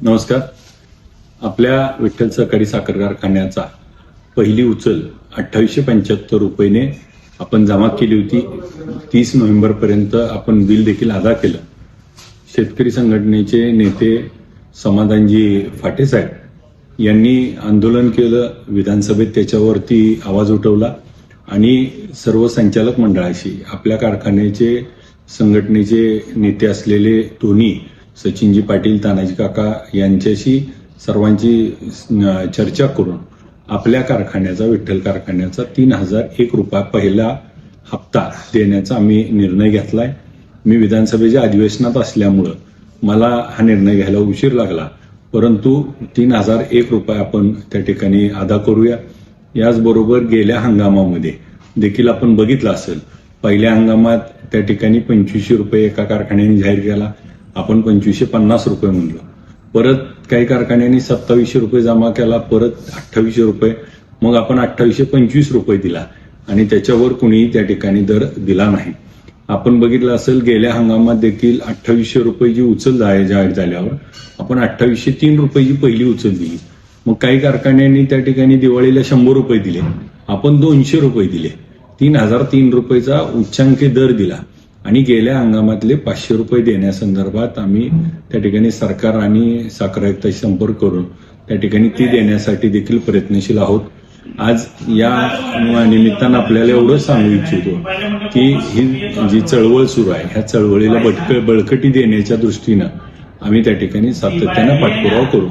नमस्कार. आपल्या विठ्ठल सहकारी साखर कारखान्याचा पहिली उचल 2875 रुपयाने आपण जमा केली होती. 30 नोव्हेंबरपर्यंत आपण बिल देखील अदा केलं. शेतकरी संघटनेचे नेते समाधानजी फाटे साहेब यांनी आंदोलन केलं, विधानसभेत त्याच्यावरती आवाज उठवला आणि सर्व संचालक मंडळाशी आपल्या कारखान्याचे संघटनेचे नेते असलेले दोन्ही सचिनजी पाटील, तानाजी काका यांच्याशी सर्वांची चर्चा करून आपल्या कारखान्याचा, विठ्ठल कारखान्याचा 3001 रुपया पहिला हप्ता देण्याचा आम्ही निर्णय घेतलाय. मी विधानसभेच्या अधिवेशनात असल्यामुळं मला हा निर्णय घ्यायला उशीर लागला, परंतु 3001 रुपये आपण त्या ठिकाणी अदा करूया. याचबरोबर गेल्या हंगामामध्ये देखील आपण बघितलं असेल, पहिल्या हंगामात त्या ठिकाणी 2500 रुपये एका कारखान्याने जाहीर केला, आपण 2550 रुपये म्हणलो. परत काही कारखान्यांनी 2700 रुपये जमा केला, परत 2800 रुपये, मग आपण 2825 रुपये दिला आणि त्याच्यावर कुणीही त्या ठिकाणी दर दिला नाही. आपण बघितलं असेल, गेल्या हंगामात देखील 2800 रुपयाची उचल जाहीर झाल्यावर आपण 2803 रुपयाची पहिली उचल दिली. मग काही कारखान्यांनी त्या ठिकाणी दिवाळीला 100 रुपये दिले, आपण 200 रुपये दिले, 3003 रुपयेचा उच्चांकी दर दिला आणि गेल्या हंगामातले 500 रुपये देण्यासंदर्भात आम्ही त्या ठिकाणी सरकार आणि साखर आयुक्ताशी संपर्क करून त्या ठिकाणी ती देण्यासाठी देखील प्रयत्नशील आहोत. आज या निमित्तानं आपल्याला एवढं सांगू इच्छितो की ही जी चळवळ सुरू आहे, ह्या चळवळीला बळकटी देण्याच्या दृष्टीनं आम्ही त्या ठिकाणी सातत्यानं पाठपुरावा करू.